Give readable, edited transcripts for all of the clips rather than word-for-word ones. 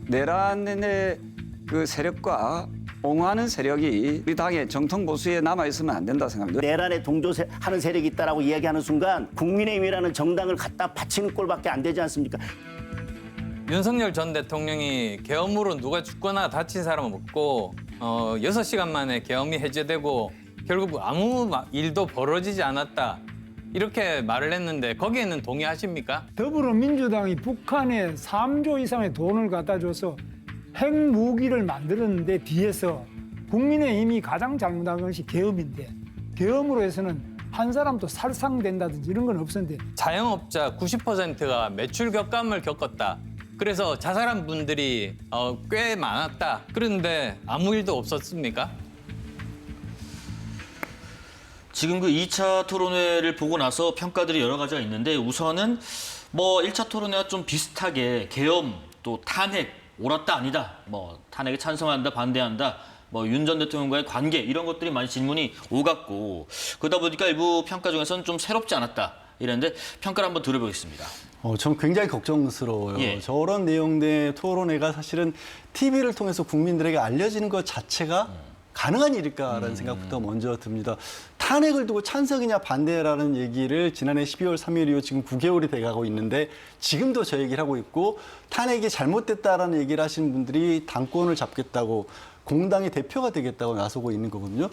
내란의 그 세력과 옹호하는 세력이 우리 당의 정통 보수에 남아 있으면 안 된다 생각합니다. 내란에 동조하는 세력이 있다라고 이야기하는 순간 국민의힘이라는 정당을 갖다 바치는 꼴밖에 안 되지 않습니까? 윤석열 전 대통령이 계엄으로 누가 죽거나 다친 사람은 없고 6시간 만에 계엄이 해제되고 결국 아무 일도 벌어지지 않았다. 이렇게 말을 했는데 거기에는 동의하십니까? 더불어민주당이 북한에 3조 이상의 돈을 갖다 줘서 핵무기를 만들었는데 뒤에서 국민의힘이 가장 잘못한 것이 계엄인데 계엄으로 해서는 한 사람도 살상된다든지 이런 건 없었는데 자영업자 90%가 매출 격감을 겪었다. 그래서 자살한 분들이 꽤 많았다. 그런데 아무 일도 없었습니까? 지금 그 2차 토론회를 보고 나서 평가들이 여러 가지가 있는데 우선은 뭐 1차 토론회와 좀 비슷하게 계엄 또 탄핵 옳았다 아니다 뭐 탄핵에 찬성한다 반대한다 뭐 윤 전 대통령과의 관계 이런 것들이 많이 질문이 오갔고 그러다 보니까 일부 평가 중에서는 좀 새롭지 않았다 이랬는데 평가를 한번 들어보겠습니다. 전 굉장히 걱정스러워요. 예. 저런 내용의 토론회가 사실은 TV를 통해서 국민들에게 알려지는 것 자체가 가능한 일일까라는 생각부터 먼저 듭니다. 탄핵을 두고 찬성이냐 반대라는 얘기를 지난해 12월 3일 이후 지금 9개월이 돼가고 있는데 지금도 저 얘기를 하고 있고 탄핵이 잘못됐다라는 얘기를 하시는 분들이 당권을 잡겠다고 공당의 대표가 되겠다고 나서고 있는 거거든요.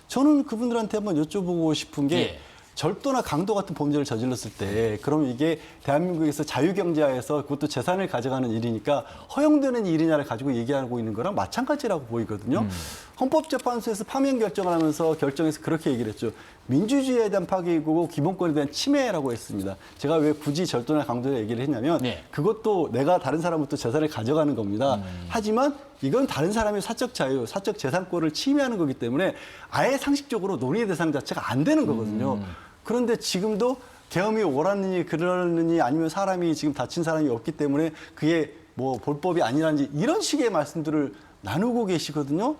저는 그분들한테 한번 여쭤보고 싶은 게 예. 절도나 강도 같은 범죄를 저질렀을 때 그럼 이게 대한민국에서 자유경제하에서 그것도 재산을 가져가는 일이니까 허용되는 일이냐를 가지고 얘기하고 있는 거랑 마찬가지라고 보이거든요. 헌법재판소에서 파면 결정을 하면서 결정해서 그렇게 얘기를 했죠. 민주주의에 대한 파괴이고 기본권에 대한 침해라고 했습니다. 제가 왜 굳이 절도나 강도를 얘기를 했냐면 네. 그것도 내가 다른 사람부터 재산을 가져가는 겁니다. 하지만 이건 다른 사람의 사적 자유, 사적 재산권을 침해하는 거기 때문에 아예 상식적으로 논의 대상 자체가 안 되는 거거든요. 그런데 지금도 계엄이 옳았느니 그러느니 아니면 사람이 지금 다친 사람이 없기 때문에 그게 뭐 볼법이 아니라는지 이런 식의 말씀들을 나누고 계시거든요.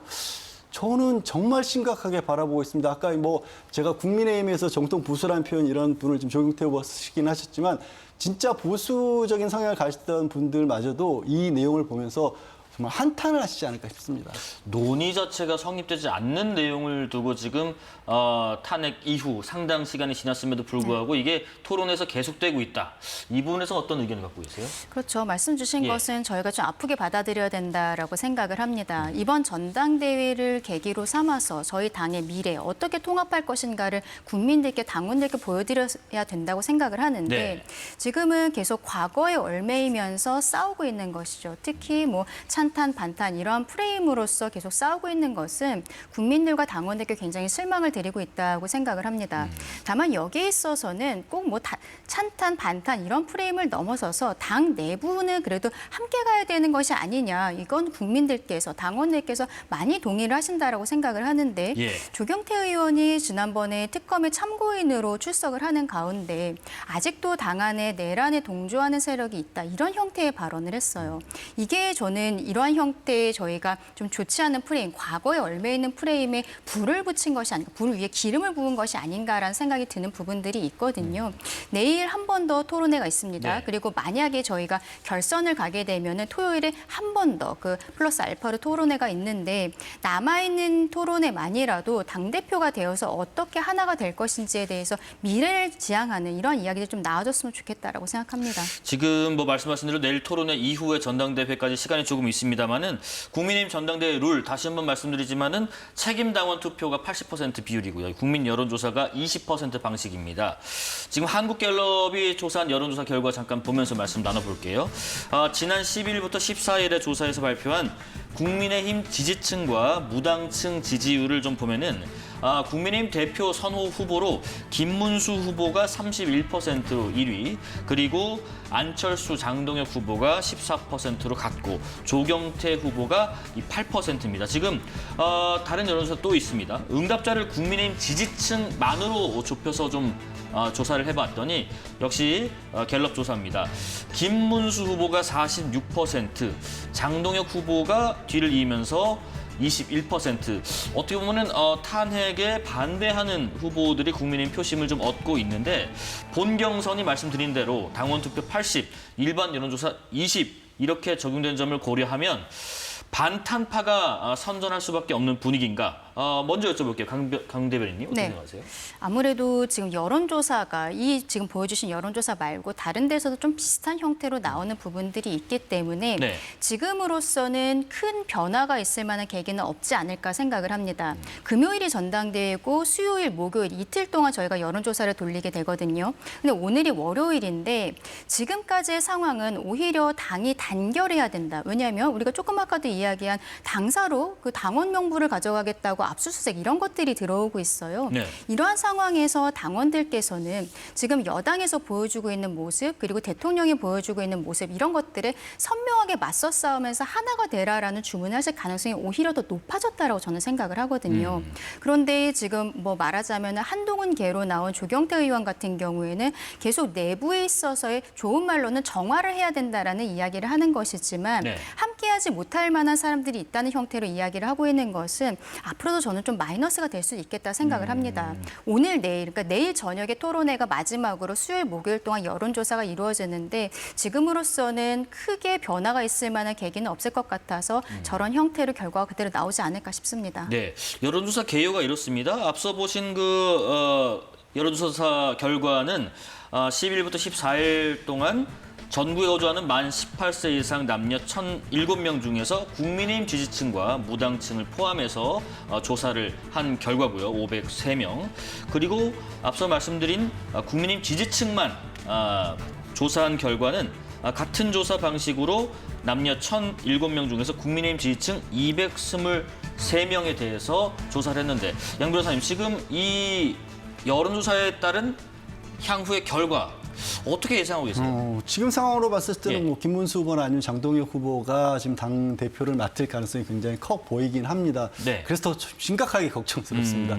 저는 정말 심각하게 바라보고 있습니다. 아까 뭐 제가 국민의힘에서 정통 보수라는 표현 이런 분을 좀 조경태 후보가 쓰시긴 하셨지만 진짜 보수적인 성향을 가지던 분들마저도 이 내용을 보면서 정말 한탄을 하시지 않을까 싶습니다. 논의 자체가 성립되지 않는 내용을 두고 지금 탄핵 이후 상당 시간이 지났음에도 불구하고 이게 토론에서 계속되고 있다. 이 부분에서 어떤 의견을 갖고 계세요? 그렇죠. 말씀 주신 예. 것은 저희가 좀 아프게 받아들여야 된다라고 생각을 합니다. 이번 전당대회를 계기로 삼아서 저희 당의 미래 어떻게 통합할 것인가를 국민들께 당원들께 보여드려야 된다고 생각을 하는데 네. 지금은 계속 과거에 얽매이면서 싸우고 있는 것이죠. 특히 뭐 찬탄, 반탄 이러한 프레임으로서 계속 싸우고 있는 것은 국민들과 당원들께 굉장히 실망을 드리고 있다고 생각을 합니다. 다만 여기에 있어서는 꼭 뭐 찬탄, 반탄 이런 프레임을 넘어서서 당 내부는 그래도 함께 가야 되는 것이 아니냐. 이건 국민들께서, 당원들께서 많이 동의를 하신다라고 생각을 하는데 예. 조경태 의원이 지난번에 특검의 참고인으로 출석을 하는 가운데 아직도 당 안에 내란에 동조하는 세력이 있다. 이런 형태의 발언을 했어요. 이게 저는 이러한 형태의 저희가 좀 좋지 않은 프레임, 과거에 얽매이는 프레임에 불을 붙인 것이 아닌가, 불 위에 기름을 부은 것이 아닌가라는 생각이 드는 부분들이 있거든요. 내일 한 번 더 토론회가 있습니다. 네. 그리고 만약에 저희가 결선을 가게 되면은 토요일에 한 번 더 그 플러스 알파로 토론회가 있는데 남아있는 토론회만이라도 당대표가 되어서 어떻게 하나가 될 것인지에 대해서 미래를 지향하는 이런 이야기들이 좀 나와줬으면 좋겠다라고 생각합니다. 지금 뭐 말씀하신 대로 내일 토론회 이후에 전당대회까지 시간이 조금 있습니다만은 국민의힘 전당대회 룰 다시 한번 말씀드리지만은 책임 당원 투표가 80% 비율이고요. 국민 여론조사가 20% 방식입니다. 지금 한국갤럽이 조사한 여론조사 결과 잠깐 보면서 말씀 나눠볼게요. 지난 12일부터 14일에 조사에서 발표한 국민의힘 지지층과 무당층 지지율을 좀 보면은 국민의힘 대표 선호 후보로 김문수 후보가 31%로 1위, 그리고 안철수, 장동혁 후보가 14%로 같고 조경태 후보가 8%입니다. 지금 다른 여론조사 또 있습니다. 응답자를 국민의힘 지지층만으로 좁혀서 좀 조사를 해봤더니 역시 갤럽 조사입니다. 김문수 후보가 46%, 장동혁 후보가 뒤를 이으면서 21%. 어떻게 보면은 탄핵에 반대하는 후보들이 국민의힘 표심을 좀 얻고 있는데 본 경선이 말씀드린 대로 당원 투표 80, 일반 여론조사 20 이렇게 적용된 점을 고려하면 반탄파가 선전할 수밖에 없는 분위기인가? 먼저 여쭤볼게요. 강 대변인님 어떻게 네. 생각하세요? 아무래도 지금 여론조사가 이 지금 보여주신 여론조사 말고 다른 데서도 좀 비슷한 형태로 나오는 부분들이 있기 때문에 네. 지금으로서는 큰 변화가 있을 만한 계기는 없지 않을까 생각을 합니다. 금요일이 전당대회고 수요일, 목요일 이틀 동안 저희가 여론조사를 돌리게 되거든요. 근데 오늘이 월요일인데 지금까지의 상황은 오히려 당이 단결해야 된다. 왜냐하면 우리가 조금 아까도 이야기한 당사로 그 당원 명부를 가져가겠다고 압수수색 이런 것들이 들어오고 있어요. 네. 이러한 상황에서 당원들께서는 지금 여당에서 보여주고 있는 모습 그리고 대통령이 보여주고 있는 모습 이런 것들을 선명하게 맞서 싸우면서 하나가 되라라는 주문을 하실 가능성이 오히려 더 높아졌다라고 저는 생각을 하거든요. 그런데 지금 뭐 말하자면 한동훈 계로 나온 조경태 의원 같은 경우에는 계속 내부에 있어서의 좋은 말로는 정화를 해야 된다라는 이야기를 하는 것이지만 네. 함께하지 못할 만한 사람들이 있다는 형태로 이야기를 하고 있는 것은 앞으로도 저는 좀 마이너스가 될 수 있겠다 생각을 합니다. 오늘 내일, 그러니까 내일 저녁에 토론회가 마지막으로 수요일, 목요일 동안 여론조사가 이루어지는데 지금으로서는 크게 변화가 있을 만한 계기는 없을 것 같아서 저런 형태로 결과가 그대로 나오지 않을까 싶습니다. 네, 여론조사 개요가 이렇습니다. 앞서 보신 여론조사 결과는 10일부터 14일 동안 전국에 거주하는 만 18세 이상 남녀 1,007명 중에서 국민의힘 지지층과 무당층을 포함해서 조사를 한 결과고요. 503명. 그리고 앞서 말씀드린 국민의힘 지지층만 조사한 결과는 같은 조사 방식으로 남녀 1,007명 중에서 국민의힘 지지층 223명에 대해서 조사를 했는데 양 변호사님, 지금 이 여론조사에 따른 향후의 결과 어떻게 예상하고 계세요? 지금 상황으로 봤을 때는 예. 뭐 김문수 후보나 아니면 장동혁 후보가 지금 당 대표를 맡을 가능성이 굉장히 커 보이긴 합니다. 네. 그래서 더 심각하게 걱정스럽습니다.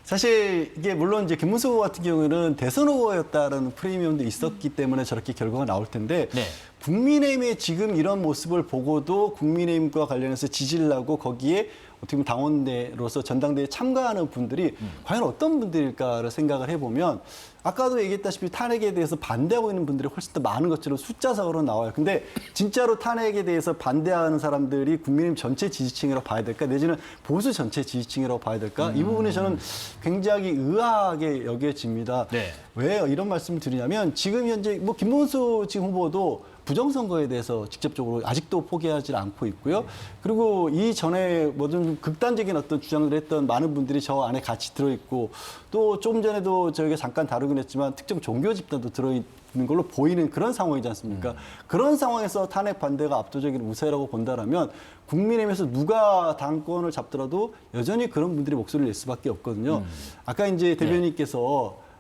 사실 이게 물론 이제 김문수 후보 같은 경우는 대선 후보였다라는 프리미엄도 있었기 때문에 저렇게 결과가 나올 텐데 네. 국민의힘의 지금 이런 모습을 보고도 국민의힘과 관련해서 지지를 하고 거기에 어떻게 보면 당원대로서 전당대회에 참가하는 분들이 과연 어떤 분들일까를 생각을 해보면 아까도 얘기했다시피 탄핵에 대해서 반대하고 있는 분들이 훨씬 더 많은 것처럼 숫자상으로 나와요. 근데 진짜로 탄핵에 대해서 반대하는 사람들이 국민의힘 전체 지지층이라고 봐야 될까? 내지는 보수 전체 지지층이라고 봐야 될까? 이 부분에 저는 굉장히 의아하게 여겨집니다. 네. 왜 이런 말씀을 드리냐면 지금 현재 뭐 김문수 지금 후보도 부정선거에 대해서 직접적으로 아직도 포기하지 않고 있고요. 그리고 이 전에 뭐든 극단적인 어떤 주장을 했던 많은 분들이 저 안에 같이 들어있고 또 조금 전에도 저희가 잠깐 다루긴 했지만 특정 종교 집단도 들어있는 걸로 보이는 그런 상황이지 않습니까? 그런 상황에서 탄핵 반대가 압도적인 우세라고 본다라면 국민의힘에서 누가 당권을 잡더라도 여전히 그런 분들이 목소리를 낼 수밖에 없거든요. 아까 이제 대변인께서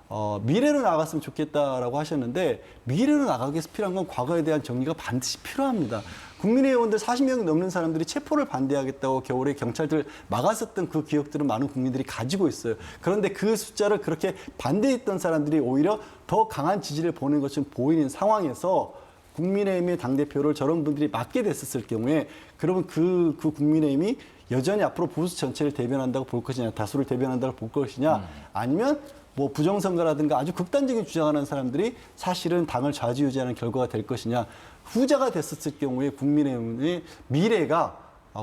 미래로 나갔으면 좋겠다라고 하셨는데 미래로 나가기 위해서 필요한 건 과거에 대한 정리가 반드시 필요합니다. 국민의 의원들 40명 넘는 사람들이 체포를 반대하겠다고 겨울에 경찰들 막았었던 그 기억들은 많은 국민들이 가지고 있어요. 그런데 그 숫자를 그렇게 반대했던 사람들이 오히려 더 강한 지지를 보는 것처럼 보이는 상황에서 국민의힘의 당대표를 저런 분들이 맡게 됐었을 경우에 그러면 그 국민의힘이 여전히 앞으로 보수 전체를 대변한다고 볼 것이냐, 다수를 대변한다고 볼 것이냐, 아니면 뭐 부정선거라든가 아주 극단적인 주장하는 사람들이 사실은 당을 좌지우지하는 결과가 될 것이냐. 후자가 됐었을 경우에 국민의힘의 미래가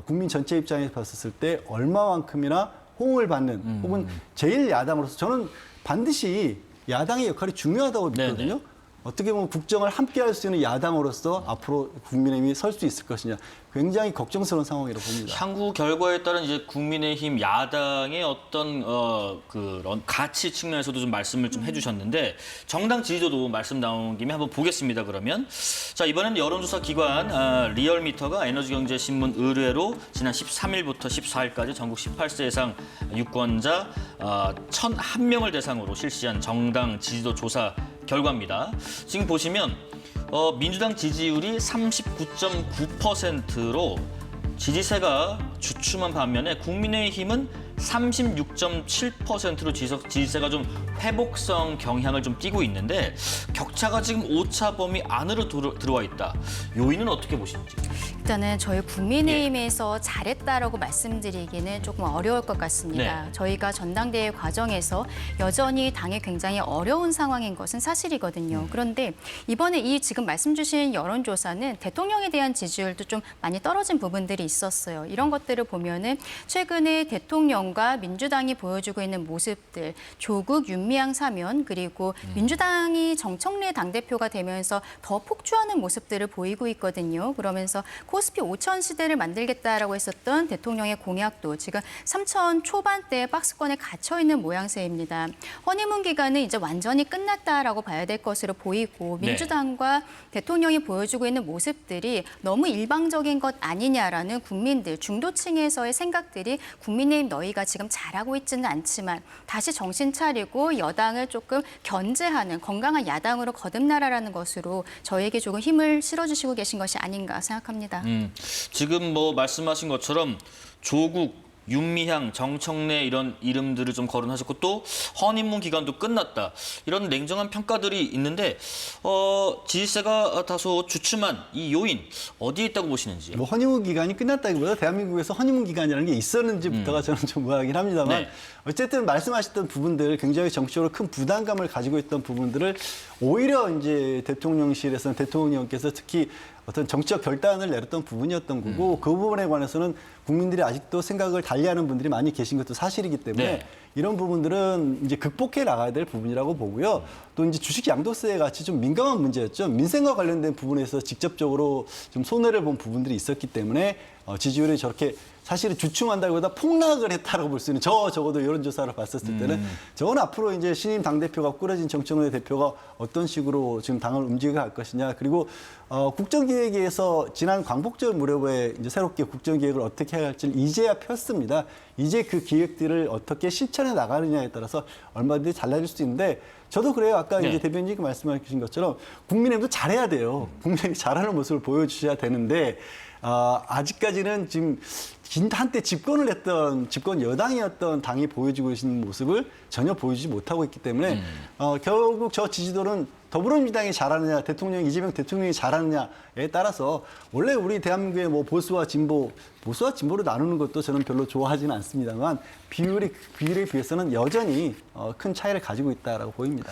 국민 전체 입장에서 봤었을 때 얼마만큼이나 호응을 받는 혹은 제1야당으로서 저는 반드시 야당의 역할이 중요하다고 믿거든요. 네네. 어떻게 보면 국정을 함께 할 수 있는 야당으로서 앞으로 국민의힘이 설 수 있을 것이냐. 굉장히 걱정스러운 상황이라고 봅니다. 향후 결과에 따른 이제 국민의힘 야당의 어떤 그런 가치 측면에서도 좀 말씀을 좀 해주셨는데 정당 지지도도 말씀 나온 김에 한번 보겠습니다. 그러면 자, 이번에는 여론조사 기관 리얼미터가 에너지경제신문 의뢰로 지난 13일부터 14일까지 전국 18세 이상 유권자 1,001명을 대상으로 실시한 정당 지지도 조사 결과입니다. 지금 보시면 민주당 지지율이 39.9%로 지지세가 주춤한 반면에 국민의힘은 36.7%로 지지세가 좀 회복성 경향을 좀 띠고 있는데 격차가 지금 오차 범위 안으로 들어와 있다. 요인은 어떻게 보시는지? 일단은 저희 국민의힘에서 잘했다라고 말씀드리기는 조금 어려울 것 같습니다. 네. 저희가 전당대회 과정에서 여전히 당에 굉장히 어려운 상황인 것은 사실이거든요. 그런데 이번에 이 지금 말씀 주신 여론조사는 대통령에 대한 지지율도 좀 많이 떨어진 부분들이 있었어요. 이런 것들을 보면은 최근에 대통령과 민주당이 보여주고 있는 모습들, 조국 윤미향 사면 그리고 민주당이 정청래 당대표가 되면서 더 폭주하는 모습들을 보이고 있거든요. 그러면서 코스피 5천 시대를 만들겠다라고 했었던 대통령의 공약도 지금 3천 초반대의 박스권에 갇혀 있는 모양새입니다. 허니문 기간은 이제 완전히 끝났다라고 봐야 될 것으로 보이고 민주당과 대통령이 보여주고 있는 모습들이 너무 일방적인 것 아니냐라는 국민들, 중도층에서의 생각들이 국민의힘 너희가 지금 잘하고 있지는 않지만 다시 정신 차리고 여당을 조금 견제하는 건강한 야당으로 거듭나라라는 것으로 저에게 조금 힘을 실어주시고 계신 것이 아닌가 생각합니다. 지금 뭐 말씀하신 것처럼 조국, 윤미향, 정청래 이런 이름들을 좀 거론하셨고 또 헌입문 기간도 끝났다. 이런 냉정한 평가들이 있는데 지지세가 다소 주춤한 이 요인 어디에 있다고 보시는지요? 뭐 허니문 기간이 끝났다기보다 대한민국에서 허니문 기간이라는 게 있었는지부터가 저는 좀 의아하긴 합니다만 네. 어쨌든 말씀하셨던 부분들 굉장히 정치적으로 큰 부담감을 가지고 있던 부분들을 오히려 이제 대통령실에서는 대통령께서 특히 어떤 정치적 결단을 내렸던 부분이었던 거고 그 부분에 관해서는 국민들이 아직도 생각을 달리하는 분들이 많이 계신 것도 사실이기 때문에 네. 이런 부분들은 이제 극복해 나가야 될 부분이라고 보고요. 또 이제 주식 양도세 같이 좀 민감한 문제였죠. 민생과 관련된 부분에서 직접적으로 좀 손해를 본 부분들이 있었기 때문에 지지율이 저렇게 사실은 주춤한다기보다 폭락을 했다라고 볼 수 있는 적어도 여론조사를 봤었을 때는 저건 앞으로 이제 신임 당대표가 꾸려진 정청래 대표가 어떤 식으로 지금 당을 움직여갈 것이냐 그리고 국정기획위에서 지난 광복절 무렵에 이제 새롭게 국정기획을 어떻게 해야 할지를 이제야 폈습니다. 이제 그 기획들을 어떻게 실천해 나가느냐에 따라서 얼마든지 달라질 수 있는데 저도 그래요. 아까 네. 이제 대변인이 말씀하신 것처럼 국민의힘도 잘해야 돼요. 국민의힘이 잘하는 모습을 보여주셔야 되는데 아직까지는 지금 한때 집권 여당이었던 당이 보여주고 있는 모습을 전혀 보여주지 못하고 있기 때문에 결국 저 지지도는 더불어민주당이 잘하느냐, 이재명 대통령이 잘하느냐에 따라서 원래 우리 대한민국의 뭐 보수와 진보를 나누는 것도 저는 별로 좋아하지는 않습니다만 비율에 비해서는 여전히 큰 차이를 가지고 있다라고 보입니다.